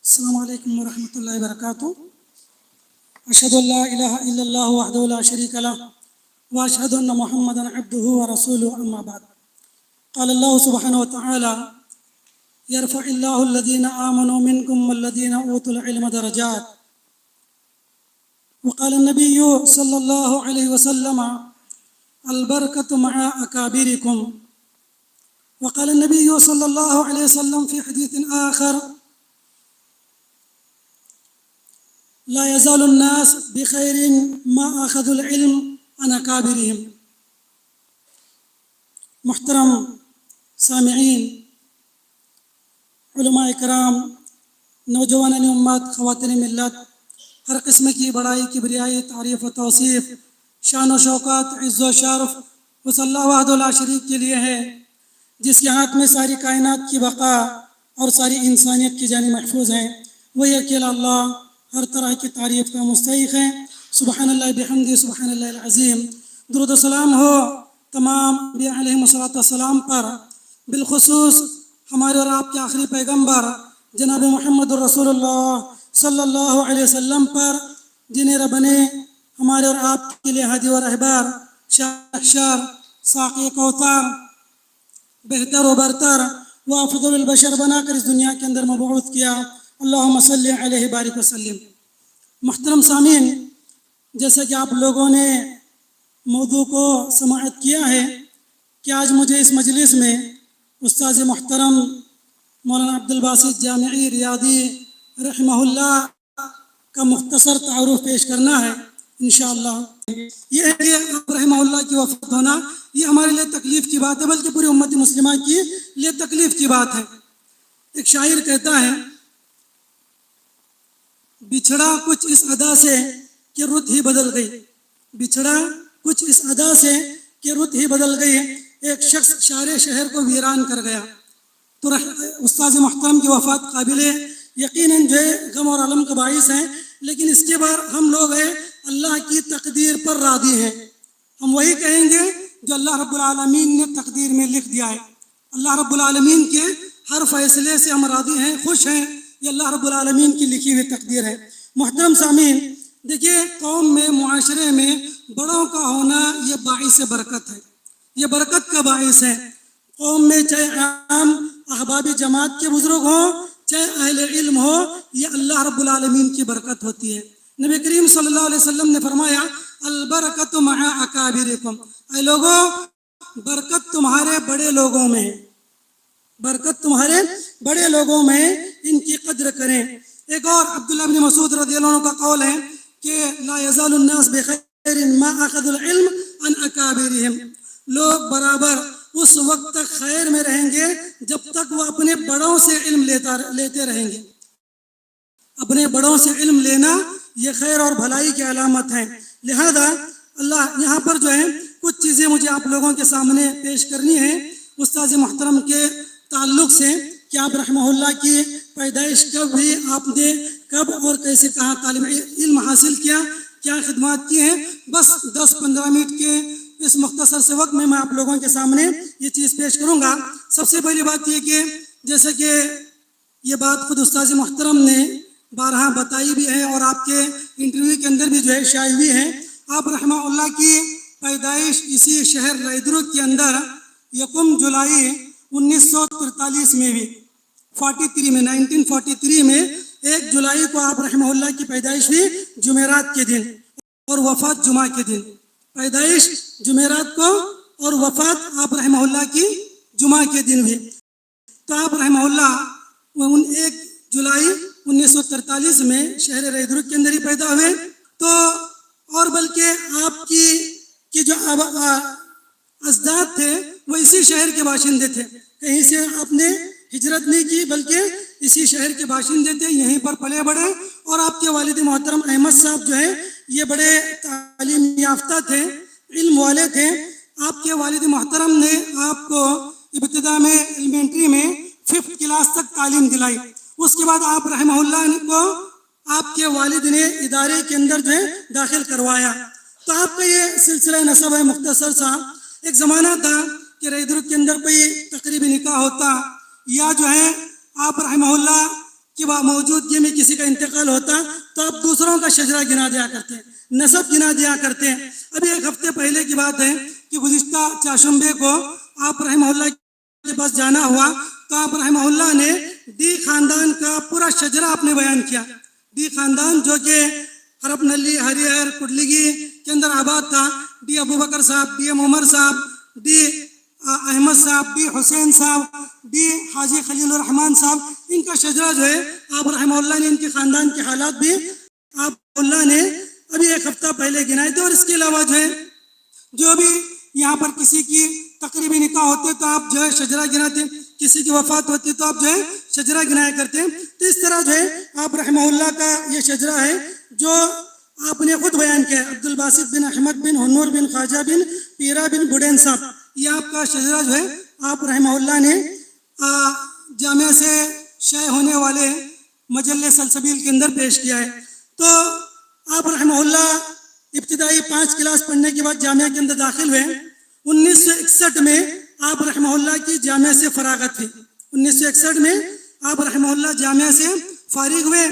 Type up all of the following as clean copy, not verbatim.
السلام علیکم ورحمۃ اللہ وبرکاتہ۔ اشہد ان لا الہ الا اللہ وحدہ لا شریک لہ واشہد ان محمدا عبدہ ورسولہ، اما بعد۔ قال اللہ سبحانہ وتعالی: یرفع اللہ الذین آمنوا منکم والذین اوتوا العلم درجات۔ وقال النبی صلی اللہ علیہ وسلم: البرکۃ مع اکابرکم۔ وقال النبی صلی اللہ علیہ وسلم فی حدیث آخر: لا يزال الناس بخير ما أخذوا العلم عن أكابرهم۔ محترم سامعین، علماء کرام، نوجوان امت، خواتین ملت، ہر قسم کی بڑائی، کبریائی، تعریف و توصیف، شان و شوکت، عز و شرف اس اللہ وحدہ لا شریک کے لیے ہے، جس کے ہاتھ میں ساری کائنات کی بقا اور ساری انسانیت کی جان محفوظ ہے۔ وہی اکیلا اللہ ہر طرح کی تعریف کا مستحق ہے۔ سبحان اللہ بحمدہ، سبحان اللہ العظیم۔ درود و سلام ہو تمام انبیاء علیہم السلام پر، بالخصوص ہمارے اور آپ کے آخری پیغمبر جناب محمد الرسول اللہ صلی اللہ علیہ وسلم پر، جنہیں رب نے ہمارے اور آپ کے لیے ہادی و رہبر، شاہشار، ساقی کوثر، بہتر و برتر و افضل البشر بنا کر اس دنیا کے اندر مبعوث کیا۔ اللہم صلی علیہ بارک وسلم۔ محترم سامعین، جیسا کہ آپ لوگوں نے موضوع کو سماعت کیا ہے کہ آج مجھے اس مجلس میں استاذ محترم مولانا عبدالباسط جامعی ریاضی رحمہ اللہ کا مختصر تعارف پیش کرنا ہے انشاءاللہ۔ یہ ہے کہ رحمہ اللہ کی وفات ہونا یہ ہمارے لیے تکلیف کی بات ہے، بلکہ پوری امت مسلمہ کی لیے تکلیف کی بات ہے۔ ایک شاعر کہتا ہے: بچھڑا کچھ اس ادا سے کہ رت ہی بدل گئی، بچھڑا کچھ اس ادا سے کہ رت ہی بدل گئی، ایک شخص سارے شہر کو ویران کر گیا۔ تو استاذ محترم کی وفات قابل یقیناً جو ہے غم اور علم کا باعث ہے، لیکن اس کے بعد ہم لوگ ہیں اللہ کی تقدیر پر راضی ہیں۔ ہم وہی کہیں گے جو اللہ رب العالمین نے تقدیر میں لکھ دیا ہے۔ اللہ رب العالمین کے ہر فیصلے سے ہم راضی ہیں، خوش ہیں، یہ اللہ رب العالمین کی لکھی ہوئی تقدیر ہے۔ محترم سامعین، دیکھیے، قوم میں، معاشرے میں بڑوں کا ہونا یہ باعث برکت ہے، یہ برکت کا باعث ہے۔ قوم میں چاہے عام احباب جماعت کے بزرگ ہوں، چاہے اہل علم ہو، یہ اللہ رب العالمین کی برکت ہوتی ہے۔ نبی کریم صلی اللہ علیہ وسلم نے فرمایا: البرکۃ مع اکابرکم۔ اے لوگوں، برکت تمہارے بڑے لوگوں میں ہے، برکت تمہارے بڑے لوگوں میں، ان کی قدر کریں۔ ایک اور عبداللہ بن مسعود رضی اللہ عنہ کا قول ہے کہ لا یزال الناس بخیر ما اخذوا العلم عن اکابرہم۔ لوگ برابر اس وقت تک خیر میں رہیں گے جب تک وہ اپنے بڑوں سے علم لیتے رہیں گے۔ اپنے بڑوں سے علم لینا یہ خیر اور بھلائی کی علامت ہے۔ لہذا اللہ یہاں پر جو ہے کچھ چیزیں مجھے آپ لوگوں کے سامنے پیش کرنی ہے استاذ محترم کے تعلق سے، کہ آپ رحمہ اللہ کی پیدائش کب ہوئی، آپ نے کب اور کیسے کہاں تعلیم علم حاصل کیا، کیا خدمات کی ہیں۔ بس 10-15 منٹ کے اس مختصر سے وقت میں آپ لوگوں کے سامنے یہ چیز پیش کروں گا۔ سب سے پہلی بات یہ کہ جیسے کہ یہ بات خود استاذ محترم نے بارہا بتائی بھی ہے اور آپ کے انٹرویو کے اندر بھی جو ہے شائع ہوئی ہے، آپ رحمہ اللہ کی پیدائش اسی شہر ریدرک کے اندر 1 جولائی 1943 میں بھی 1943 میں 1 جولائی کو آپ رحمہ اللہ کی پیدائش ہوئی، جمعرات کے دن، اور وفات جمعہ کے دن۔ پیدائش جمعرات کو اور وفات آپ رحمہ اللہ کی جمعہ کے دن ہوئی۔ تو آپ رحمہ اللہ 1 جولائی 1943 میں شہر ریدرک کے اندر ہی پیدا ہوئے۔ تو اور بلکہ آپ کی جو اجداد تھے وہ اسی شہر کے باشندے تھے، کہیں سے آپ نے ہجرت نہیں کی، بلکہ اسی شہر کے باشندے تھے، یہیں پر پلے بڑھے۔ اور آپ کے والد محترم احمد صاحب جو ہیں یہ بڑے تعلیم یافتہ تھے، علم والے تھے۔ آپ کے والد محترم نے آپ کو ابتدا میں ایلیمنٹری میں 5th کلاس تک تعلیم دلائی۔ اس کے بعد آپ رحمہ اللہ کو آپ کے والد نے ادارے کے اندر جو ہے داخل کروایا۔ تو آپ کا یہ سلسلہ نسب ہے مختصر سا۔ ایک زمانہ تھا کہ ریدرک کے اندر کوئی تقریبی نکاح ہوتا یا جو ہے آپ رحمہ اللہ کہ وہ موجودگی میں کسی کا انتقال ہوتا تو آپ دوسروں کا شجرہ گنا دیا کرتے ہیں، نسب گنا دیا کرتے ہیں۔ ابھی ایک ہفتے پہلے کی بات ہے کہ گزشتہ چاشمبے کو آپ رحمہ اللہ کے پاس جانا ہوا تو آپ رحمہ اللہ نے ڈی خاندان کا پورا شجرہ آپ نے بیان کیا۔ ڈی خاندان جو کہ حرب نلی، ہریہر، کڈلگی کے اندر آباد تھا، ڈی ابو بکر صاحب، ڈی ایم عمر صاحب، ڈی احمد صاحب، ڈی حسین صاحب، ڈی حاجی خلیل الرحمان صاحب، ان کا شجرہ جو ہے آپ رحمہ اللہ نے ان کے خاندان کے حالات بھی آپ اللہ نے ابھی ایک ہفتہ پہلے گنائے تھے۔ اور اس کے علاوہ جو ہے جو بھی یہاں پر کسی کی تقریبی نکاح ہوتے تو آپ جو ہے شجرہ گناتے، کسی کی وفات ہوتی تو آپ جو ہے شجرہ گنایا کرتے۔ تو اس طرح جو ہے آپ رحمہ اللہ کا یہ شجرہ ہے جو آپ نے خود بیان کیا ہے، عبد الباسط بن احمد بن ہنور بن خواجہ بن پیرا بن بڈین صاحب، یہ آپ کا شجرہ جو ہے آپ رحمہ اللہ نے جامعہ سے شائع ہونے والے مجلے سلسبیل کے اندر پیش کیا ہے۔ تو آپ رحمہ اللہ ابتدائی 5 کلاس پڑھنے کے بعد جامعہ کے اندر داخل ہوئے۔ 1961 میں آپ رحمہ اللہ کی جامعہ سے فراغت تھی۔ 1961 میں آپ رحمہ اللہ جامعہ سے فارغ ہوئے۔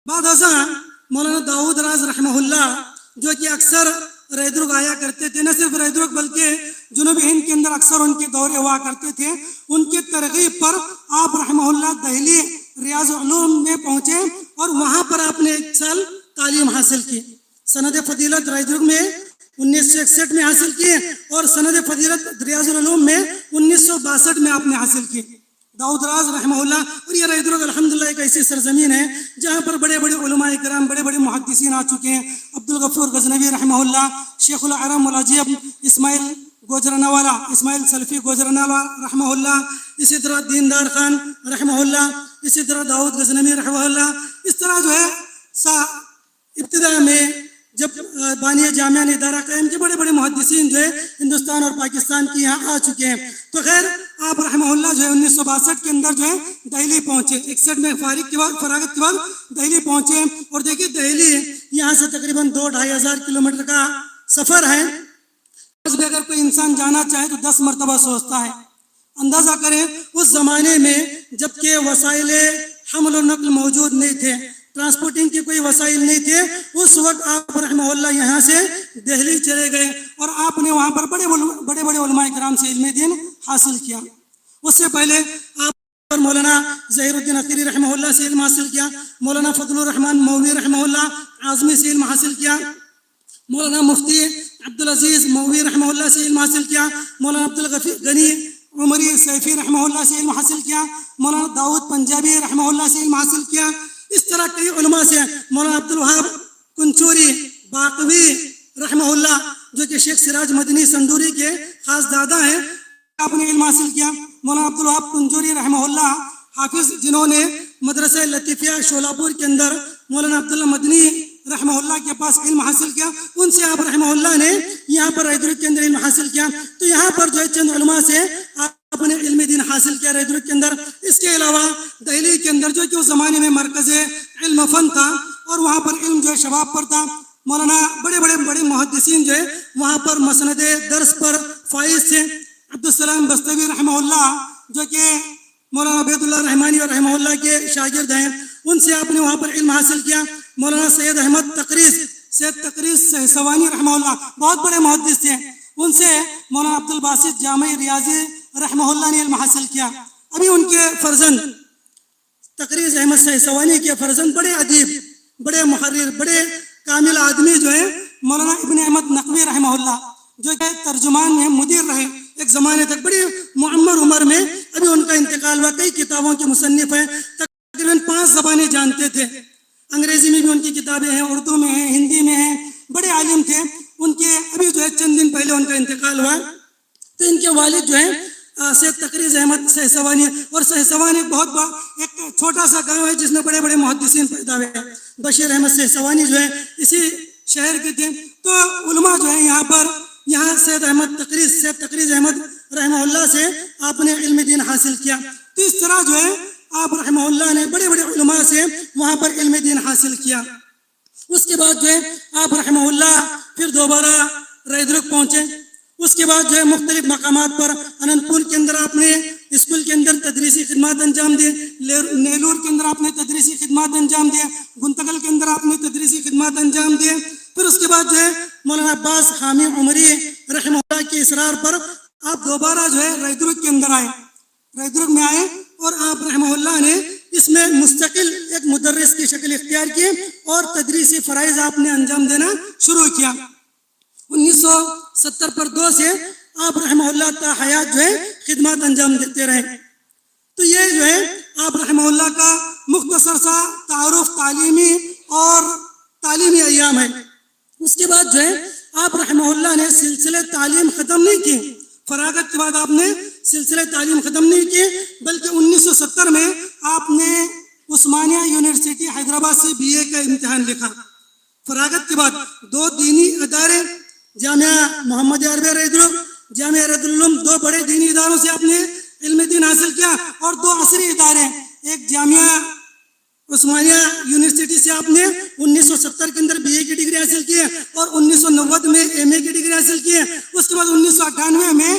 بعد ازاں مولانا داؤد راز رحمہ اللہ جو کہ اکثر ریدرگ آیا کرتے تھے، نہ صرف ریدرگ بلکہ جنوبی ہند کے اندر اکثر ان کے دورے ہوا کرتے تھے، ان کی ترغیب پر آپ رحمہ اللہ دہلی ریاض العلوم میں پہنچے اور وہاں پر آپ نے 1 سال تعلیم حاصل کی۔ سند فضیلت ریدرگ میں 1961 میں حاصل کی اور سند فضیلت ریاض العلوم میں 1962 میں آپ نے حاصل کی۔ داؤد راز رحمہ اللہ، اور یہ ریدرگ الحمدللہ ایک ایسی سرزمین ہے جہاں پر بڑے بڑے علماء کرام، بڑے بڑے محدثین آ چکے ہیں۔ عبدالغفور غزنوی رحمہ اللہ، شیخ العرم والعجیب اسماعیل گوجرانوالا، اسماعیل سلفی گوجرانوالا رحمہ اللہ، اسی طرح دیندار خان رحمہ اللہ، اسی طرح داؤد غزنوی رحمہ اللہ۔ اس طرح جو ہے ابتدا میں جب بانی جامعہ نے ادارہ قائم کیا، بڑے بڑے محدثین جو ہے ہندوستان اور پاکستان کی یہاں آ چکے ہیں۔ تو خیر آپ رحمہ اللہ جو ہے 1962 کے اندر جو ہے دہلی پہنچے، 61 میں فراغت کے بعد دہلی پہنچے۔ اور دیکھیے دہلی یہاں سے تقریباً 2-2.5 ہزار کلومیٹر کا سفر ہے۔ بھی اگر کوئی انسان جانا چاہے تو 10 مرتبہ سوچتا ہے۔ اندازہ کریں اس زمانے میں جب کہ وسائل حمل و نقل موجود نہیں تھے، ٹرانسپورٹنگ کے کوئی وسائل نہیں تھے، اس وقت آپ رحمہ اللہ یہاں سے دہلی چلے گئے اور آپ نے وہاں پر بڑے بڑے علماء کرام سے علم دین حاصل کیا۔ اس سے پہلے آپ مولانا ظہیر الدین عقیلی رحمہ اللہ سے علم حاصل کیا، مولانا فضل الرحمان مولوی رحمہ اللہ اعظمی سے علم حاصل کیا، مولانا مفتی عبدالعزیز مولوی رحمہ اللہ سے علم حاصل کیا، مولانا عبدالغنی عمری سیفی رحمہ اللہ سے علم حاصل کیا، مولانا داؤد پنجابی رحمہ اللہ سے علم حاصل کیا۔ اس طرح کئی علماء سے، مولانا عبدالوہاب کنچوری باقوی رحمہ اللہ جو کہ شیخ سراج مدنی سندوری کے خاص دادا ہیں، آپ نے علم حاصل کیا۔ مولانا عبدالوہاب کنچوری رحمہ اللہ حافظ جنہوں نے مدرسہ لطیفیہ شولاپور کے اندر مولانا عبداللہ مدنی رحمہ اللہ کے پاس علم حاصل کیا، ان سے آپ رحمہ اللہ نے یہاں پر ریدرگ کے اندر علم حاصل کیا۔ تو یہاں پر جو ہے چند علماء سے آپ نے علم دین حاصل کیا ریدرگ کے اندر۔ اس کے علاوہ دہلی کے اندر جو کہ اس زمانے میں مرکز علم فن تھا اور وہاں پر علم جو ہے شباب پر تھا، مولانا بڑے محدثین جو ہے وہاں پر مسند درس پر فائز تھے۔ عبدالسلام بستوی رحمہ اللہ جو کہ مولانا عبید اللہ رحمانی اور رحمہ اللہ کے شاگرد ہیں، ان سے آپ نے وہاں پر علم حاصل کیا۔ مولانا سید احمد تقریز سہسوانی رحمہ اللہ بہت بڑے محدث تھے، ان سے مولانا عبدالباسط جامعی ریاضی رحمہ اللہ نے علم حاصل کیا۔ ابھی ان کے فرزند تقریز احمد سہسوانی کے فرزند بڑے ادیب، بڑے محرر، بڑے کامل آدمی جو ہے مولانا ابن احمد نقوی رحمہ اللہ جو کہ ترجمان میں مدیر رہے ایک زمانے تک، بڑی معمر عمر میں ابھی ان کا انتقال ہوا۔ کئی کتابوں کے مصنف ہیں، تقریباً 5 زبانیں جانتے تھے، انگریزی میں بھی ان کی کتابیں ہیں، اردو میں ہیں، ہندی میں ہیں، بڑے عالم تھے۔ ان کے ابھی جو ہے چند دن پہلے ان کا انتقال ہوا۔ تو ان کے والد جو ہیں سید تقریز احمد سہسوانی، اور سہسوانی بہت بڑا ایک چھوٹا سا گاؤں ہے جس میں بڑے بڑے محدثین پیدا ہوئے ہیں۔ بشیر احمد سہسوانی جو ہے اسی شہر کے تھے۔ تو علماء جو ہیں یہاں سید تقریز احمد رحمہ اللہ سے آپ نے علم دین حاصل کیا۔ تو اس طرح جو ہے آپ رحمہ اللہ نے بڑے بڑے علماء سے وہاں پر علم دین حاصل کیا۔ اس کے بعد جو ہے آپ رحمہ اللہ پھر دوبارہ ریدرگ پہنچے۔ اس کے بعد جو ہے مختلف مقامات پر اننت پور کے اندر آپ نے اسکول کے اندر تدریسی خدمات خدمات انجام دیے، نیلور کے اندر آپ نے تدریسی خدمات انجام دیے، گنتگل کے اندر آپ نے تدریسی خدمات انجام دیے۔ پھر اس کے بعد جو ہے مولانا عباس حامی عمری رحمہ اللہ کے اصرار پر آپ دوبارہ جو ہے ریدرگ کے اندر آئے، ریدرگ میں آئے، اور آپ رحمہ اللہ نے اس میں مستقل ایک مدرس کی شکل اختیار کی اور تدریسی فرائض آپ نے انجام دینا شروع کیا۔ 1970 پر 2 سے آپ رحمہ اللہ تا حیات جو ہے خدمات انجام دیتے رہے۔ تو یہ جو ہے آپ رحمہ اللہ کا مختصر سا تعارف تعلیمی اور تعلیمی ایام ہے۔ اس کے بعد جو ہے آپ رحمہ اللہ نے سلسلہ تعلیم ختم نہیں کی، فراغت کے بعد آپ نے سلسلہ تعلیم ختم نہیں کی، بلکہ 1970 میں آپ نے عثمانیہ یونیورسٹی حیدرآباد سے BA کا امتحان لکھا۔ فراغت کے بعد 2 دینی ادارے، جامعہ محمد عربیہ ریدرگ، جامعہ رد العلوم، 2 بڑے دینی اداروں سے آپ نے علم دین حاصل کیا، اور 2 عصری ادارے، ایک جامعہ عثمانیہ یونیورسٹی سے آپ نے 1970 کے اندر BA کی ڈگری حاصل کی اور 1990 میں MA کی ڈگری حاصل کی۔ اس کے بعد 1998 میں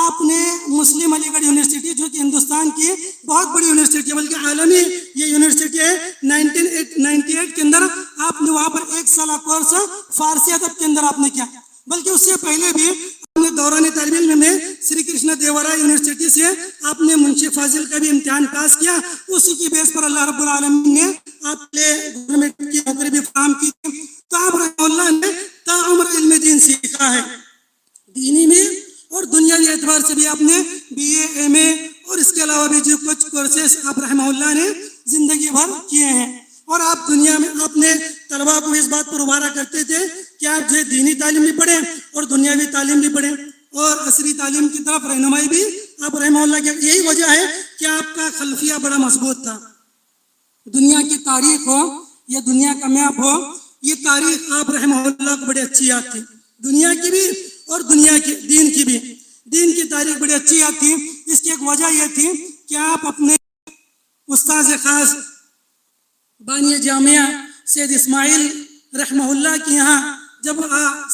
آپ نے مسلم علی گڑھ یونیورسٹی، جو کہ ہندوستان کی بہت بڑی یونیورسٹی ہے، بلکہ عالمی یہ یونیورسٹی ہے، 1998 کے اندر آپ نے وہاں پر 1 سالہ کورس فارسی ادب کے اندر آپ نے کیا، بلکہ اس سے پہلے بھی آپ نے دوران طالب علم میں سری کرشنا دیورائے یونیورسٹی سے آپ نے منشی فاضل کا بھی امتحان پاس کیا۔ اسی کی بیس پر اللہ رب العالمین نے آپ کے گورنمنٹ کی نوکری بھی فراہم کی۔ تو آپ رحمہ اللہ نے تا عمر علم دین سیکھا ہے، دینی میں اور دنیاوی اعتبار سے بھی آپ نے BA MA اور اس کے علاوہ بھی جو کچھ کورسز آپ رحمہ اللہ نے زندگی بھر کیے ہیں۔ اور آپ دنیا میں آپ نے طلباء کو اس بات پر ابھارا کرتے تھے کہ آپ جو دینی تعلیم بھی پڑھیں اور دنیاوی تعلیم بھی پڑھیں اور عصری تعلیم کی طرف رہنمائی بھی آپ رحمہ اللہ کی۔ یہی وجہ ہے کہ آپ کا خلفیہ بڑا مضبوط تھا۔ دنیا کی تاریخ ہو یا دنیا کا میپ ہو، یہ تاریخ آپ رحمہ اللہ کو بڑی اچھی یاد تھی، دنیا کی بھی اور دنیا کی دین کی بھی۔ دین کی تاریخ بڑی اچھی یاد تھی۔ اس کی ایک وجہ یہ تھی کہ آپ اپنے استاذ خاص بانی جامعہ سید اسماعیل رحمہ اللہ کے یہاں جب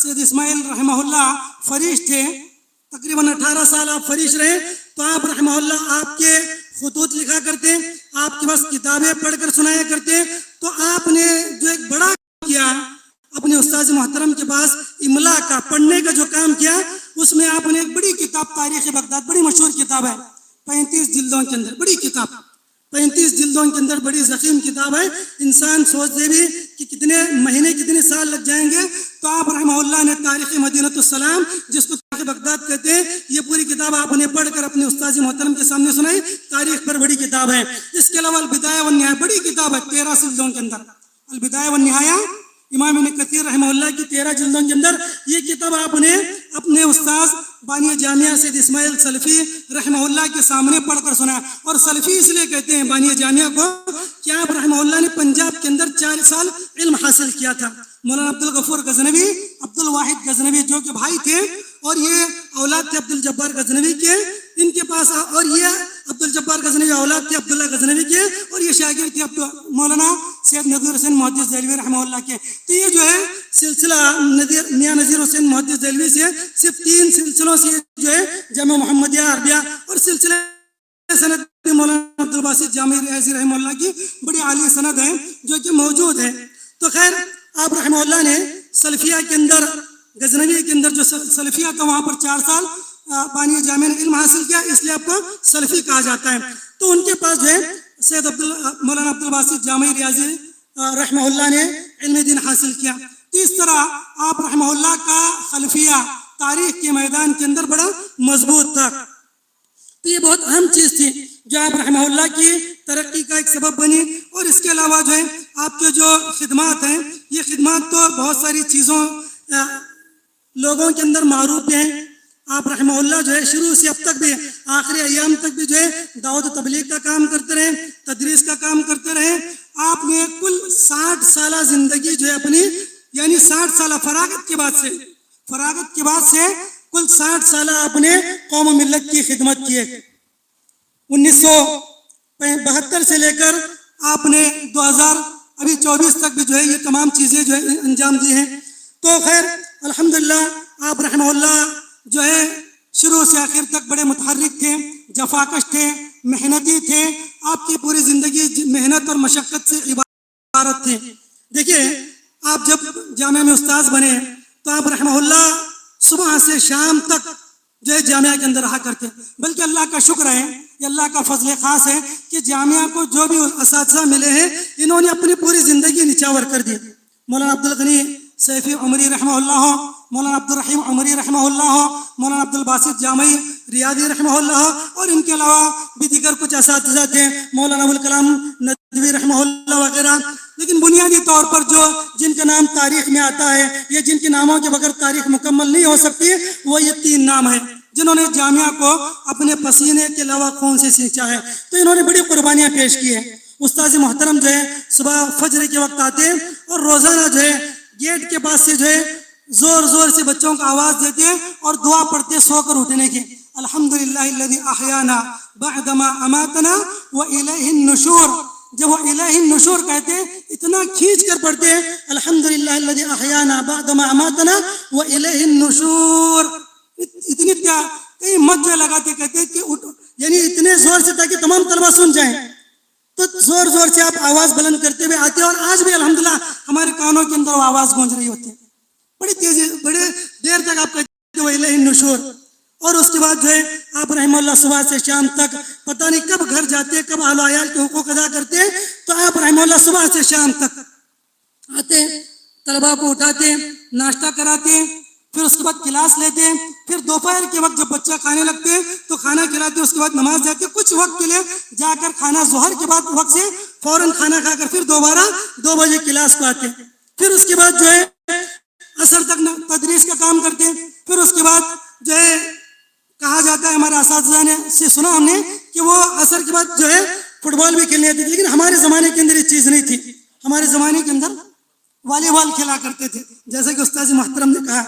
سید اسماعیل رحمہ اللہ فریش تھے، تقریباً 18 سال آپ فریش رہے، تو آپ رحمہ اللہ آپ کے خطوط لکھا کرتے، آپ کے پاس کتابیں پڑھ کر سنایا کرتے۔ تو آپ نے جو ایک بڑا کیا اپنے استاذ محترم کے پاس املا کا پڑھنے کا جو کام کیا، اس میں آپ نے ایک بڑی کتاب تاریخ بغداد، بڑی مشہور کتاب ہے، 35 جلدوں کے اندر بڑی کتاب، 35 جلدوں کے اندر بڑی ضخیم کتاب ہے۔ انسان سوچ دے بھی کہ کتنے مہینے کتنے سال لگ جائیں گے، تو آپ رحمہ اللہ نے تاریخ مدینۃ السلام، جس کو تاریخ بغداد کہتے ہیں، یہ پوری کتاب آپ نے پڑھ کر اپنے استاذ محترم کے سامنے سنائی۔ تاریخ پر بڑی کتاب ہے۔ اس کے علاوہ البدایہ والنہایہ بڑی کتاب ہے، 13 جلدوں کے اندر، البدایہ والنہایہ امام ابن کثیر رحمہ اللہ کی 13 جلدوں کے اندر یہ کتاب آپ نے اپنے استاذ بانی جامعہ سید اسماعیل سلفی رحمہ اللہ کے سامنے پڑھ کر سنا۔ اور سلفی اس لیے کہتے ہیں بانی جامعہ کو کہ آپ رحمہ اللہ نے پنجاب کے اندر 4 سال علم حاصل کیا تھا۔ مولانا عبد الغفور غزنوی، عبد الواحد غزنوی جو کہ بھائی تھے، اور یہ اولاد تھے عبد الجبار غزنوی کے، ان کے پاس، اور یہ عبد الجبار غزنوی اولاد تھے عبداللہ غزنوی کے، اور یہ شاگرد تھے مولانا سید نذیر حسین محدث دہلوی رحمہ اللہ کے۔ تو یہ جو ہے سلسلہ میاں نذیر حسین محدث دہلوی سے صرف 3 سلسلوں سے جو ہے جامع محمدیہ عربیہ، اور سلسلہ سند مولانا عبدالباسط جامع ریاضی رحمہ اللہ کی بڑی عالی سند ہے جو کہ موجود ہے۔ تو خیر آپ رحمہ اللہ نے سلفیہ کے اندر، غزنوی کے اندر جو سلفیہ تھا، وہاں پر 4 سال بانی جامعہ نے علم حاصل کیا، اس لیے آپ کو سلفی کہا جاتا ہے۔ تو ان کے پاس جو ہے سید مولانا عبدالباسط جامع ریاضی رحمہ اللہ نے علم دین حاصل کیا۔ تو اس طرح آپ رحمہ اللہ کا خلفیہ تاریخ کے میدان کے اندر بڑا مضبوط تھا۔ تو یہ بہت اہم چیز تھی جو آپ رحمہ اللہ کی ترقی کا ایک سبب بنی۔ اور اس کے علاوہ جو ہے آپ کے جو خدمات ہیں، یہ خدمات تو بہت ساری چیزوں لوگوں کے اندر معروف ہیں۔ آپ رحمہ اللہ جو ہے شروع سے اب تک بھی، آخری ایام تک بھی جو ہے دعوت و تبلیغ کا کام کرتے رہے، تدریس کا کام کرتے رہے۔ آپ نے کل 60 سالہ زندگی جو ہے اپنی، یعنی 60 سالہ فراغت کے بعد سے کل 60 سالہ آپ نے قوم و ملت کی خدمت کی ہے۔ 1972 سے لے کر آپ نے 2024 تک بھی جو ہے یہ تمام چیزیں جو ہے انجام دی ہیں۔ تو خیر الحمدللہ آپ رحمہ اللہ جو ہے شروع سے آخر تک بڑے متحرک تھے، جفاکش تھے، محنتی تھے, آپ کی پوری زندگی محنت اور مشقت سے عبارت تھے. دیکھیے آپ جب جامعہ میں استاذ بنے تو آپ رحمہ اللہ صبح سے شام تک جو ہے جامعہ کے اندر رہا کرتے, بلکہ اللہ کا شکر ہے, یہ اللہ کا فضل خاص ہے کہ جامعہ کو جو بھی اساتذہ ملے ہیں انہوں نے اپنی پوری زندگی نچاور کر دی. مولانا عبدالغنی سیفی عمری رحمہ اللہ ہو, مولانا عبدالرحیم عمری رحمہ اللہ ہو, مولانا عبدالباسط جامعی ریاضی رحمہ اللہ ہو, اور ان کے علاوہ بھی دیگر کچھ اساتذہ تھے, مولانا ابوالکلام ندوی رحمہ اللہ وغیرہ. لیکن بنیادی طور پر جن کا نام تاریخ میں آتا ہے یا جن کے ناموں کے بغیر تاریخ مکمل نہیں ہو سکتی, وہ یہ 3 نام ہیں جنہوں نے جامعہ کو اپنے پسینے کے علاوہ خون سے سینچا ہے. تو انہوں نے بڑی قربانیاں پیش کی ہیں. استاذ محترم جو ہے صبح فجر کے وقت آتے اور روزانہ جو ہے گیٹ کے پاس سے جو ہے زور زور سے بچوں کو آواز دیتے اور دعا پڑھتے سو کر اٹھنے کی, الحمدللہ الذی احیانا بعدما اماتنا والیہ النشور. جب وہ الہ النشور کہتے اتنا کھینچ کر پڑھتے الحمدللہ الذی احیانا بعدما اماتنا والیہ النشور, اتنی کئی مت لگاتے کہتے کہ یعنی اتنے زور سے تاکہ تمام طلبہ سن جائیں. تو زور زور سے آپ آواز بلند کرتے ہوئے آتے اور آج بھی الحمدللہ ہمارے کانوں کے اندر وہ آواز گونج رہی ہوتی ہے. بڑی تیزی بڑے دیر تک آپ کہتے وہ الہ النشور. اور اس کے بعد جو ہے آپ رحمہ اللہ صبح سے شام تک پتہ نہیں کب گھر جاتے, کب اہل و عیال کے حقوق ادا کرتے, تو آپ رحمہ اللہ صبح سے شام تک آتے, طلباء کو اٹھاتے, ناشتہ کراتے, پھر اس کے بعد کلاس لیتے, پھر دوپہر کے وقت جب بچہ کھانے لگتے تو کھانا کھلاتے, اس کے بعد نماز جاتے, کچھ وقت کے لیے جا کر کھانا ظہر کے بعد وقت سے فوراً کھانا کھا کر پھر دوبارہ 2 بجے کلاس کو آتے, پھر اس کے بعد جو ہے عصر تک تدریس کا کام کرتے. پھر اس کے بعد جو ہے کہا جاتا ہے ہمارے اساتذہ نے سے سنا ہم نے کہ وہ عصر کے بعد جو ہے فٹ بال بھی کھیلنے آتے تھے, لیکن ہمارے زمانے کے اندر یہ چیز نہیں تھی. ہمارے زمانے کے اندر والی بال کھیلا کرتے تھے, جیسا کہ استاذ محترم نے کہا.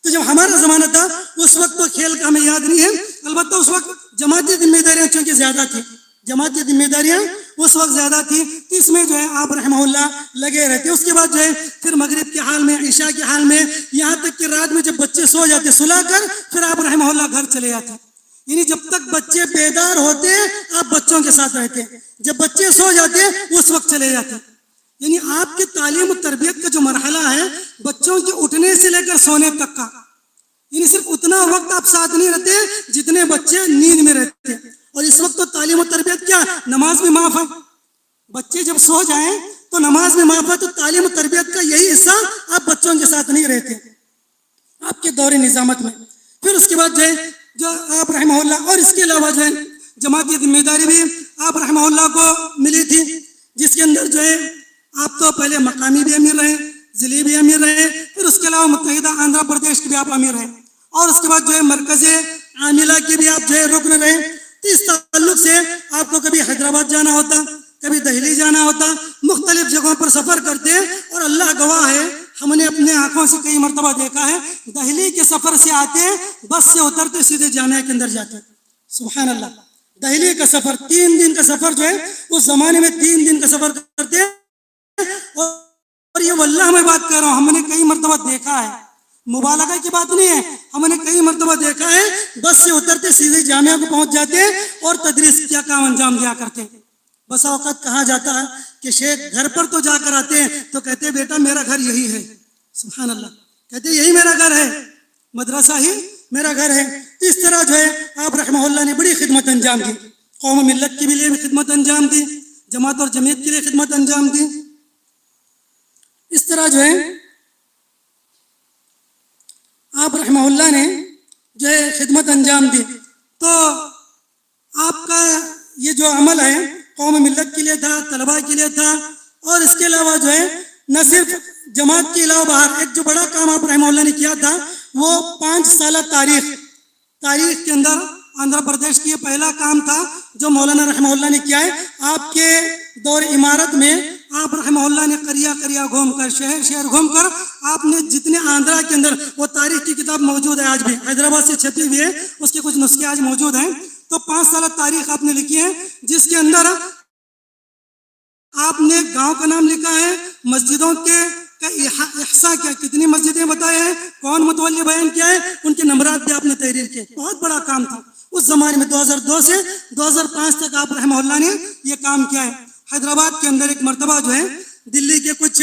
تو جب ہمارا زمانہ تھا اس وقت تو کھیل کا ہمیں یاد نہیں ہے, البتہ اس وقت جماعتی ذمہ داریاں چونکہ زیادہ تھیں, جماعتی ذمہ داریاں اس وقت زیادہ تھی, تو اس میں جو ہے آپ رحمہ اللہ لگے رہتے. اس کے بعد جو ہے پھر مغرب کے حال میں, عشاء کے حال میں, یہاں تک کہ رات میں جب بچے سو جاتے سلا کر پھر آپ رحمہ اللہ گھر چلے جاتے. یعنی جب تک بچے بیدار ہوتے آپ بچوں کے ساتھ رہتے, جب بچے سو جاتے اس وقت چلے جاتے. یعنی آپ کی تعلیم و تربیت کا جو مرحلہ ہے بچوں کے اٹھنے سے لے کر سونے تک کا, یعنی صرف اتنا وقت آپ ساتھ نہیں رہتے جتنے بچے نیند میں رہتے. اور اس وقت تو تعلیم و تربیت کیا, نماز بھی معاف ہے. بچے جب سو جائیں تو نماز میں معاف ہے, تو تعلیم و تربیت کا یہی حصہ آپ بچوں کے ساتھ نہیں رہتے آپ کے دور نظامت میں. پھر اس کے بعد جو ہے جو آپ رحمہ اللہ, اور اس کے علاوہ جو ہے جماعتی ذمہ داری بھی آپ رحمہ اللہ کو ملی تھی, جس کے اندر جو ہے آپ تو پہلے مقامی بھی امیر رہے, ضلعی بھی امیر رہے, پھر اس کے علاوہ متحدہ آندھرا پردیش کے بھی آپ امیر رہے, اور اس کے بعد جو ہے مرکز عاملہ کے بھی آپ جو ہے رکن رہے. تو اس تعلق سے آپ کو کبھی حیدرآباد جانا ہوتا, کبھی دہلی جانا ہوتا, مختلف جگہوں پر سفر کرتے, اور اللہ گواہ ہے ہم نے اپنے آنکھوں سے کئی مرتبہ دیکھا ہے دہلی کے سفر سے آتے بس سے اترتے سیدھے جامعہ کے اندر جاتے. سبحان اللہ, دہلی کا سفر 3 دن کا سفر جو ہے اس زمانے میں 3 دن کا سفر کرتے, اور یہ واللہ میں بات کر رہا ہوں ہم نے کئی مرتبہ دیکھا ہے, مبالغہ کی بات نہیں ہے, ہم نے کئی مرتبہ دیکھا ہے بس سے اترتے سیدھے جامعہ کو پہنچ جاتے اور تدریس کیا کام انجام دیا کرتے. بس اوقات کہا جاتا ہے کہ شیخ گھر پر تو جا کر آتے ہیں, تو کہتے ہیں بیٹا میرا گھر یہی ہے. سبحان اللہ, کہتے ہیں یہی میرا گھر ہے, مدرسہ ہی میرا گھر ہے. اس طرح جو ہے آپ رحمہ اللہ نے بڑی خدمت انجام دی, قوم و ملت کے لیے بھی خدمت انجام دی, جماعت اور جمعیت کے لیے خدمت انجام دی. اس طرح جو ہے آپ رحمہ اللہ نے جو ہے خدمت انجام دی. تو آپ کا یہ جو عمل ہے قوم ملت کے لیے تھا, طلباء کے لیے تھا, اور اس کے علاوہ جو ہے نہ صرف جماعت کے علاوہ باہر ایک جو بڑا کام آپ رحمہ اللہ نے کیا تھا وہ 5 سالہ تاریخ کے اندر آندھرا پردیش کی یہ پہلا کام تھا جو مولانا رحمہ اللہ نے کیا ہے. آپ کے دور عمارت میں آپ رحمہ اللہ نے قریہ گھوم کر, شہر گھوم کر, آپ نے جتنے آندھرا کے اندر, وہ تاریخ کی کتاب موجود ہے آج بھی, حیدرآباد سے چھپی ہوئی ہے, اس کے کچھ نسخے آج موجود ہیں. تو 5 سالہ تاریخ آپ نے لکھی ہے جس کے اندر آپ نے گاؤں کا نام لکھا ہے, مسجدوں کے احصاء کیا, کتنی مسجدیں بتائے ہیں, کون متولی بیان کیا ہے, ان کے نمبرات بھی آپ نے تحریر کیے. بہت بڑا کام تھا. اس زمانے میں 2002 سے 2005 تک آپ رحمہ اللہ نے یہ کام کیا ہے. حیدرآباد کے اندر ایک مرتبہ جو ہے دلی کے کچھ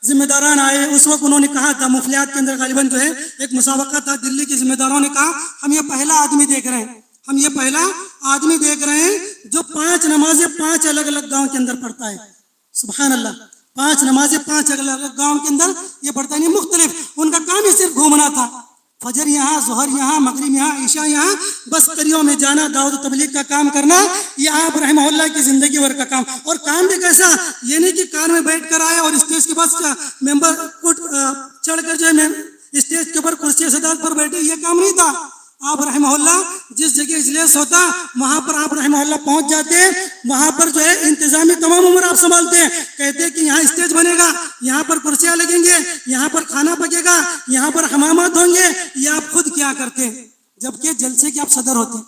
ذمہ داران آئے. اس وقت انہوں نے کہا تھا, مفلیات کے اندر غالباً جو ہے ایک مسابقہ تھا, دلی کے ذمہ داروں نے کہا ہم یہ پہلا آدمی دیکھ رہے ہیں, ہم یہ پہلا آدمی دیکھ رہے ہیں جو 5 نمازیں 5 الگ الگ گاؤں کے اندر پڑھتا ہے. سبحان اللہ, 5 نمازیں 5 الگ الگ گاؤں کے اندر یہ پڑھتا ہے. نہیں مختلف, ان کا کام ہی صرف گھومنا تھا, فجر یہاں, ظہر یہاں, مغرب یہاں, عشاء یہاں, بس قریوں میں جانا, دعوت و تبلیغ کا کام کرنا, یہ آپ رحمہ اللہ کی زندگی بھر کا کام. اور کام بھی کیسا, یہ نہیں کہ کار میں بیٹھ کر آئے اور اسٹیج کے پاس ممبر کو چڑھ کر جو ہے اسٹیج کے اوپر کرسی صدارت پر بیٹھے, یہ کام نہیں تھا. آپ رحمہ اللہ جس جگہ اجلاس ہوتا وہاں پر آپ رحمہ اللہ پہنچ جاتے ہیں, وہاں پر جو ہے انتظامی تمام امور آپ سنبھالتے ہیں. کہتے ہیں کہ یہاں اسٹیج بنے گا, یہاں پر کرسیاں لگیں گے, یہاں پر کھانا پکے گا, یہاں پر حمامات ہوں گے. یہ آپ خود کیا کرتے ہیں, جبکہ جلسے کے آپ صدر ہوتے ہیں,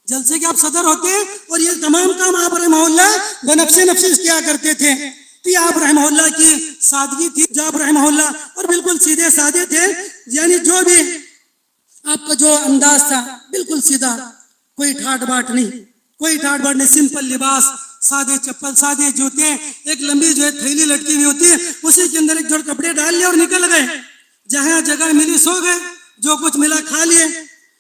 جلسے کے آپ صدر ہوتے ہیں, اور یہ تمام کام آپ رحمہ اللہ بنفس نفس کیا کرتے تھے. تو یہ آپ رحمہ اللہ کی سادگی تھی, جو آپ رحمہ اللہ اور بالکل سیدھے سادے تھے. یعنی جو بھی آپ کا جو انداز تھا بالکل سیدھا, کوئی ٹھاٹ باٹ نہیں, کوئی ٹھاٹ باٹ نہیں, سمپل لباس, سادے چپل, سادے جوتے, ایک لمبی جو ہے تھیلی لٹکی ہوئی ہوتی ہے, اسی کے اندر ایک جوڑ کپڑے ڈال لیے اور نکل گئے. جہاں جگہ ملی سو گئے, جو کچھ ملا کھا لیے.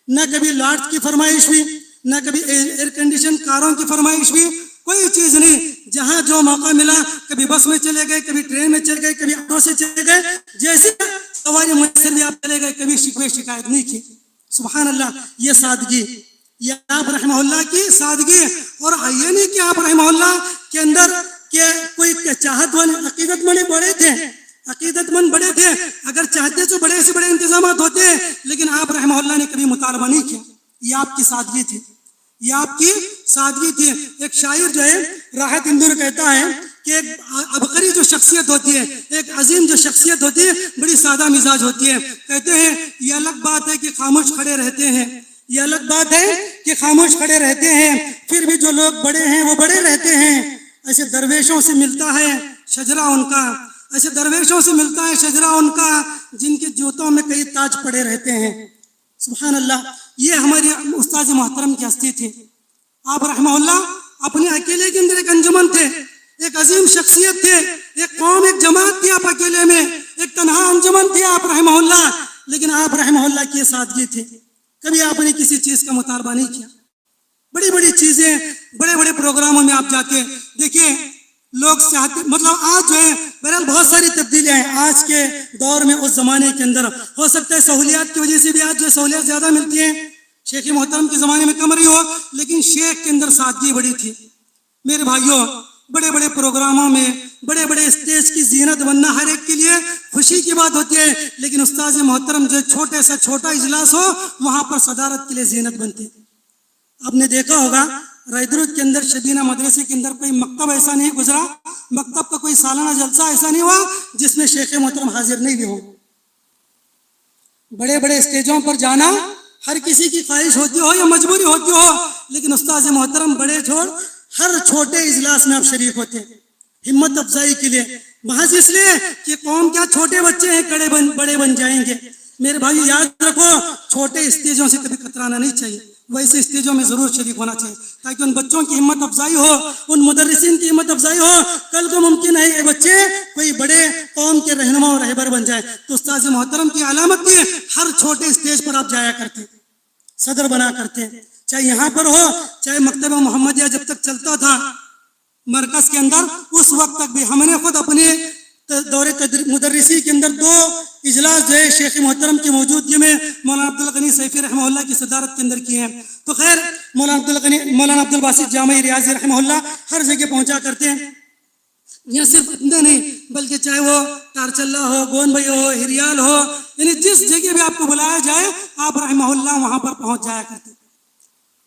نہ کبھی لاٹ کی فرمائش ہوئی, نہ کبھی ایئر کنڈیشن کاروں کی فرمائش ہوئی, کوئی چیز نہیں. جہاں جو موقع ملا, کبھی بس میں چلے گئے, کبھی ٹرین میں چلے گئے, کبھی آٹو سے چلے گئے, جیسے سواری میسر بھی آپ چلے گئے, کبھی شکوے شکایت نہیں کی. سبحان اللہ, یہ سادگی, یہ آپ رحمہ اللہ کی سادگی. اور یہ نہیں کہ آپ رحمہ اللہ کے اندر کہ کوئی چاہت والے عقیدت مند بڑے تھے, عقیدت مند بڑے تھے, اگر چاہتے تو بڑے سے بڑے انتظامات ہوتے ہیں, لیکن آپ رحمہ اللہ نے کبھی مطالبہ نہیں کیا. یہ آپ کی سادگی تھی, یہ آپ کی سادگی تھی. ایک شاعر جو ہے راحت اندور کہتا ہے کہ ایک عبقری جو شخصیت ہوتی ہے, ایک عظیم جو شخصیت ہوتی ہے, بڑی سادہ مزاج ہوتی ہے. کہتے ہیں یہ الگ بات ہے کہ خاموش کھڑے رہتے ہیں, یہ الگ بات ہے کہ خاموش کھڑے رہتے ہیں, پھر بھی جو لوگ بڑے ہیں وہ بڑے رہتے ہیں. ایسے درویشوں سے ملتا ہے شجرہ ان کا, ایسے درویشوں سے ملتا ہے شجرہ ان کا, جن کے جوتوں میں کئی تاج پڑے رہتے ہیں. سبحان اللہ, یہ ہمارے استاد محترم کی ہستی تھی. آپ رحمہ اللہ اپنے اکیلے کے اندر ایک انجمن تھے, ایک عظیم شخصیت تھے, ایک قوم, ایک جماعت تھی آپ اکیلے میں, ایک تنہا انجمن تھے آپ رحمہ اللہ. لیکن آپ رحمہ اللہ کی سادگی تھی, کبھی آپ نے کسی چیز کا مطالبہ نہیں کیا. بڑی بڑی چیزیں, بڑے بڑے پروگراموں میں آپ جاتے دیکھیے, لوگ چاہتے, مطلب آج جو ہے بہرحال بہت ساری تبدیلیاں ہیں آج کے دور میں. اس زمانے کے اندر ہو سکتا ہے سہولیات کی وجہ سے بھی آج جو سہولیات زیادہ ملتی ہیں, شیخ محترم کے زمانے میں کم رہی ہو, لیکن شیخ کے اندر سادگی بڑی تھی. میرے بھائیوں, بڑے بڑے پروگراموں میں بڑے بڑے اسٹیج کی زینت بننا ہر ایک کے لیے خوشی کی بات ہوتی ہے, لیکن استاد محترم جو چھوٹے سے چھوٹا اجلاس ہو وہاں پر صدارت کے لیے زینت بنتی. آپ نے دیکھا ہوگا رائدرود کے اندر شبینہ مدرسے کے اندر کوئی مکتب ایسا نہیں گزرا, مکتب کا کوئی سالانہ جلسہ ایسا نہیں ہوا جس میں شیخ محترم حاضر نہیں بھی ہو. بڑے بڑے اسٹیجوں پر جانا ہر کسی کی خواہش ہوتی ہو یا مجبوری ہوتی ہو, لیکن استاد محترم بڑے چھوڑ ہر چھوٹے اجلاس میں آپ شریک ہوتے ہیں ہمت افزائی کے لیے, محض اس لیے کہ قوم کیا چھوٹے بچے ہیں بڑے بن جائیں گے. میرے بھائی یاد رکھو, چھوٹے اسٹیجوں سے کبھی کترانا نہیں چاہیے, ویسے اسٹیجوں میں ضرور شریک ہونا چاہیے تاکہ ان بچوں کی ہمت افزائی ہو, ان مدرسین کی ہمت افزائی ہو. کل کو ممکن ہے یہ بچے کوئی بڑے قوم کے رہنما اور رہبر بن جائے. تو استاد محترم کی علامت بھی ہر چھوٹے اسٹیج پر آپ جایا کرتے, صدر بنا کرتے, چاہے یہاں پر ہو چاہے مکتبہ محمدیہ جب تک چلتا تھا مرکز کے اندر, اس وقت تک بھی ہم نے خود اپنے دور مدرسی کے اندر 2 اجلاس جو ہے شیخ محترم کی موجودگی میں مولانا عبدالغنی سیفی رحمہ اللہ کی صدارت کے اندر کیے ہیں. تو خیر مولانا عبدالباسط جامعی ریاضی رحمہ اللہ ہر جگہ پہنچا کرتے ہیں. یہاں صرف اپنے نہیں بلکہ چاہے وہ تارچلہ ہو, گون بھائی ہو, ہریال ہو, یعنی جس جگہ بھی آپ کو بلایا جائے آپ رحمہ اللہ وہاں پر پہنچ جایا کرتے,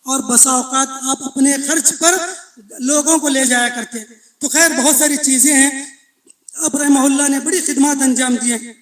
اور بسا اوقات آپ اپنے خرچ پر لوگوں کو لے جایا کرتے. تو خیر بہت ساری چیزیں ہیں, آپ رحمہ اللہ نے بڑی خدمات انجام دی ہیں.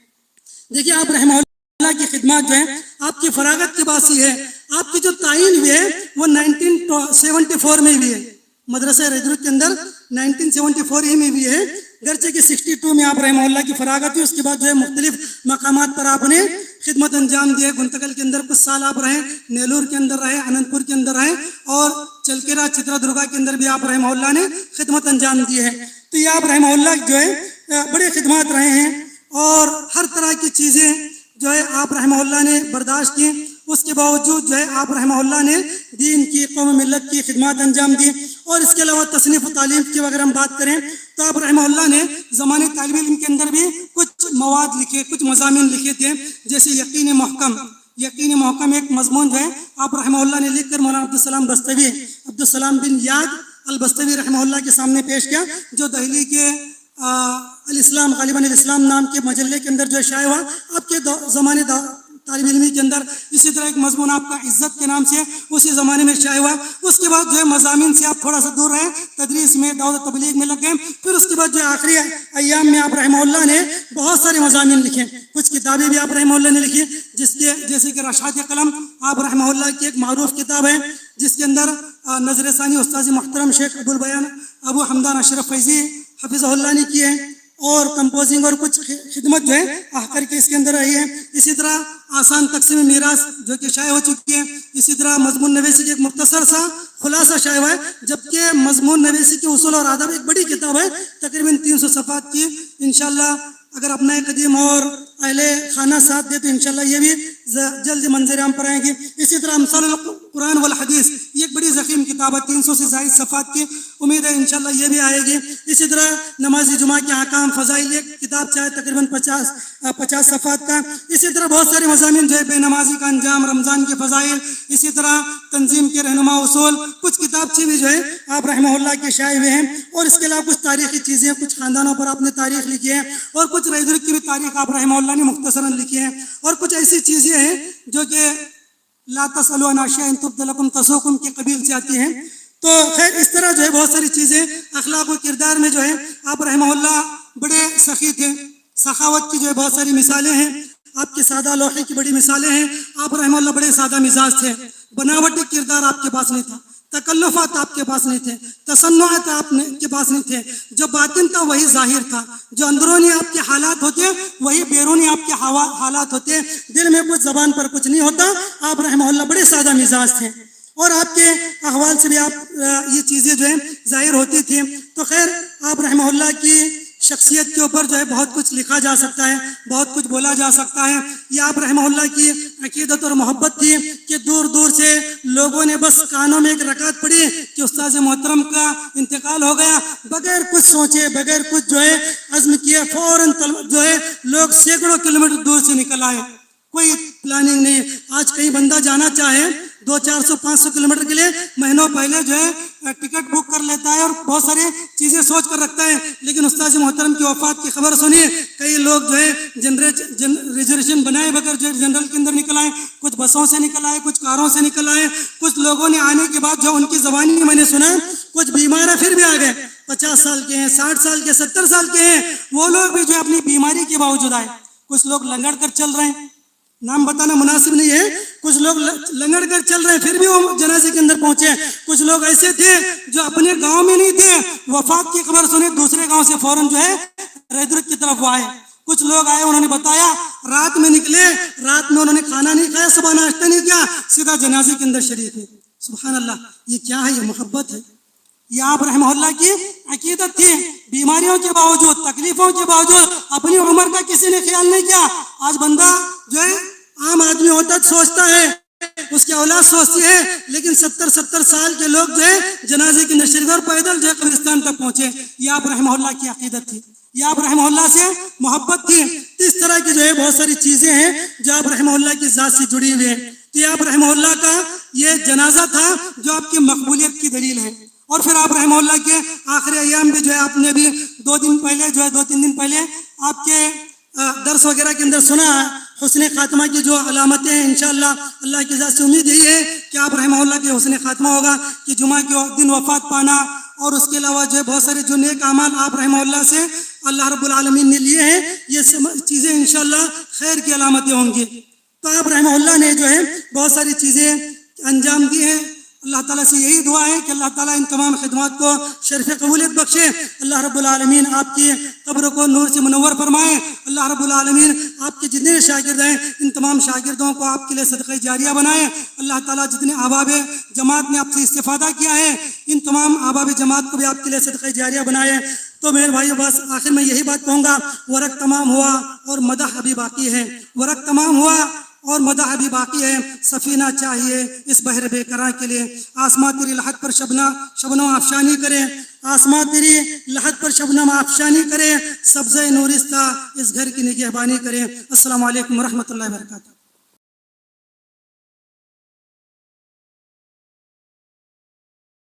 دیکھیے آپ رحمہ اللہ کی خدمات جو ہیں آپ کی فراغت کے باعث ہے, آپ کی جو تعین ہوئی ہے وہ 1974 میں ہوئی ہے, مدرسہ رائدرود کے اندر 1974 ہی میں ہوئی ہے, گرچہ کہ 62 میں آپ رحمہ اللہ کی فراغت ہوئی. اس کے بعد جو ہے مختلف مقامات پر آپ نے خدمت انجام دی ہے. گنتکل کے اندر کچھ سال آپ رہے, نیلور کے اندر رہے, اننت پور کے اندر رہے, اور چلکیرا چترا درگا کے اندر بھی آپ رحمہ اللہ نے خدمت انجام دی ہے. تو یہ آپ رحمہ اللہ جو ہے بڑے خدمات رہے ہیں, اور ہر طرح کی چیزیں جو ہے آپ رحمہ اللہ نے برداشت کی. اس کے باوجود جو ہے آپ رحمہ اللہ نے دین کی, قوم ملت کی خدمات انجام دی. اور اس کے علاوہ تصنیف و تعلیم کی اگر ہم بات کریں تو آپ رحمہ اللہ نے زمانے طالب علم کے اندر بھی کچھ مواد لکھے, کچھ مضامین لکھے تھے, جیسے یقین محکم. یقین محکم ایک مضمون جو ہے آپ رحمہ اللہ نے لکھ کر مولانا عبدالسلام بن یاد البستوی رحمہ اللہ کے سامنے پیش کیا, جو دہلی کے الاسلام غالباً الاسلام نام کے مجلے کے اندر جو شائع ہوا آپ کے زمانے طالب علمی کے اندر. اسی طرح ایک مضمون آپ کا عزت کے نام سے اسی زمانے میں شائع ہوا. اس کے بعد جو ہے مضامین سے آپ تھوڑا سا دور رہے, تدریس میں, دعوت و تبلیغ میں لگ گئے. پھر اس کے بعد جو ہے آخری ایام میں آپ رحمہ اللہ نے بہت سارے مضامین لکھے, کچھ کتابیں بھی آپ رحمہ اللہ نے لکھی, جیسے کہ رشاد قلم آپ رحمہ اللہ کی ایک معروف کتاب ہے, جس کے اندر نظر ثانی استاذ محترم شیخ ابو البیان ابو حمدان اشرف فیضی حفظہ اللہ نے کی ہے, اور کمپوزنگ اور کچھ خدمت جو ہے کر کے اس کے اندر رہی ہے. اسی طرح آسان تقسیم میراث جو کہ شائع ہو چکی ہے. اسی طرح مضمون نویسی کی ایک مختصر سا خلاصہ شائع ہوا ہے, جبکہ مضمون نویسی کے اصول اور آداب ایک بڑی کتاب ہے, تقریباً 300 صفحات کی. انشاءاللہ اگر اپنا قدیم اور اہل خانہ ساتھ دے تو انشاءاللہ یہ بھی جلد منظر عام پر آئیں گی. اسی طرح امثال القرآن والحدیث, یہ ایک بڑی ضخیم کتاب ہے, 300 سے زائد صفحات کی, امید ہے انشاءاللہ یہ بھی آئے گی. اسی طرح نماز جمعہ کے احکام فضائل ایک کتاب چاہے تقریباً 50 صفحات کا. اسی طرح بہت سارے مضامین جو ہے بے نمازی کا انجام, رمضان کے فضائل, اسی طرح تنظیم کے رہنما اصول, کچھ کتابچے بھی جو ہے آپ رحمہ اللہ کے شائع ہوئے ہیں. اور اس کے علاوہ کچھ تاریخی چیزیں, کچھ خاندانوں پر آپ نے تاریخ لکھی ہے, اور کچھ رہ کی بھی تاریخ آپ رحمہ اللہ نے مختصراً لکھی ہے. اور کچھ ایسی چیزیں ہیں جو کہ لا تسألوا عن اشیاء ان تبد لکم تسؤکم کے قبیل سے آتی ہیں. تو خیر اس طرح جو ہے بہت ساری چیزیں اخلاق و کردار میں جو ہے آپ رحمہ اللہ بڑے سخی تھے. سخاوت کی جو ہے بہت ساری مثالیں ہیں, آپ کے سادہ لوحے کی بڑی مثالیں ہیں. آپ رحمہ اللہ بڑے سادہ مزاج تھے, بناوٹی کردار آپ کے پاس نہیں تھا, تکلفات آپ کے پاس نہیں تھے, تصنعات آپ کے پاس نہیں تھے. جو باطن تھا وہی ظاہر تھا, جو اندرونی آپ کے حالات ہوتے وہی بیرونی آپ کے حالات ہوتے. دل میں کچھ, زبان پر کچھ نہیں ہوتا. آپ رحمہ اللہ بڑے سادہ مزاج تھے, اور آپ کے احوال سے بھی آپ یہ چیزیں جو ہیں ظاہر ہوتی تھیں. تو خیر آپ رحمہ اللہ کی شخصیت کے اوپر جو ہے بہت کچھ لکھا جا سکتا ہے, بہت کچھ بولا جا سکتا ہے. یہ آپ رحمہ اللہ کی عقیدت اور محبت تھی کہ دور دور سے لوگوں نے بس کانوں میں ایک رکعت پڑھی کہ استاذ محترم کا انتقال ہو گیا, بغیر کچھ سوچے, بغیر کچھ جو ہے عزم کیے, فوراً جو ہے لوگ سینکڑوں کلومیٹر دور سے نکل آئے, کوئی پلاننگ نہیں. آج کہیں بندہ جانا چاہے 200-400-500 کلومیٹر کے لیے مہینوں پہلے جو ہے ٹکٹ بک کر لیتا ہے اور بہت ساری چیزیں سوچ کر رکھتا ہے. لیکن استاذ محترم کی وفات کی خبر سنی, کئی لوگ جو ہے ریزرویشن بنائے بغیر جو ہے جنرل کے اندر نکل آئے, کچھ بسوں سے نکل آئے, کچھ کاروں سے نکل آئے. کچھ لوگوں نے آنے کے بعد جو ان کی زبانی میں نے سنا کچھ بیمار ہے پھر بھی آ گئے, 50 سال کے ہیں, 60 سال کے, 70 سال کے ہیں, وہ لوگ بھی جو ہے اپنی بیماری کے باوجود آئے. کچھ لوگ لنگڑ کر چل رہے ہیں, نام بتانا مناسب نہیں ہے, کچھ لوگ لنگڑ کر چل رہے ہیں پھر بھی وہ جنازے کے اندر پہنچے. کچھ لوگ ایسے تھے جو اپنے گاؤں میں نہیں تھے, وفات کی خبر سنے دوسرے گاؤں سے فوراً جو ہے ریدرک کی طرف آئے. کچھ لوگ آئے, انہوں نے بتایا رات میں نکلے, رات میں انہوں نے کھانا نہیں کھایا, صبح ناشتہ نہیں کیا, سیدھا جنازے کے اندر شریک ہوئے. سبحان اللہ, یہ کیا ہے؟ یہ محبت ہے. یہ آپ رحمہ اللہ کی عقیدت تھی. بیماریوں کے باوجود, تکلیفوں کے باوجود اپنی عمر کا کسی نے خیال نہیں کیا. آج بندہ جو ہے عام آدمی ہوتا سوچتا ہے, اس کی اولاد سوچتی ہے, لیکن 70 سال کے لوگ جو ہے جنازے کی نشریف اور پیدل جو ہے قبرستان تک پہنچے. یہ آپ رحمہ اللہ کی عقیدت تھی, یہ آپ رحمہ اللہ سے محبت تھی. اس طرح کی جو ہے بہت ساری چیزیں ہیں جو آپ رحمہ اللہ کی ذات سے جڑی ہوئی ہیں. تو یہ آپ رحمہ اللہ کا یہ جنازہ تھا جو آپ کی مقبولیت کی دلیل ہے. اور پھر آپ رحمہ اللہ کے آخری ایام بھی جو ہے آپ نے بھی 2-3 دن پہلے آپ کے درس وغیرہ کے اندر سنا حسن خاتمہ کی جو علامتیں ہیں. انشاءاللہ اللہ کی ذات سے امید یہی ہے کہ آپ رحمہ اللہ کے حسن خاتمہ ہوگا کہ جمعہ کے دن وفات پانا, اور اس کے علاوہ جو ہے بہت سارے جو نیک اعمال آپ رحمہ اللہ سے اللہ رب العالمین نے لیے ہیں, یہ چیزیں انشاءاللہ خیر کی علامتیں ہوں گی. تو آپ رحمہ اللہ نے جو ہے بہت ساری چیزیں انجام دی ہیں. اللہ تعالیٰ سے یہی دعا ہے کہ اللہ تعالیٰ ان تمام خدمات کو شرف قبولیت بخشے. اللہ رب العالمین آپ کی قبر کو نور سے منور فرمائے. اللہ رب العالمین آپ کے جتنے شاگرد ہیں ان تمام شاگردوں کو آپ کے لیے صدقہ جاریہ بنائے. اللہ تعالیٰ جتنے احباب جماعت نے آپ سے استفادہ کیا ہے ان تمام احباب جماعت کو بھی آپ کے لیے صدقہ جاریہ بنائے. تو میرے بھائیو بس آخر میں یہی بات کہوں گا، ورق تمام ہوا اور مدح ابھی باقی ہے. ورق تمام ہوا اور مدح ابھی باقی ہے. سفینہ چاہیے اس بحر بے قرار کے لیے. آسماں تیری لحد پر شبنم افشانی کرے، آسماں تیری لحد پر شبنم افشانی کرے، سبزہ نورستہ اس گھر کی نگہبانی کرے. السلام علیکم ورحمۃ اللہ وبرکاتہ.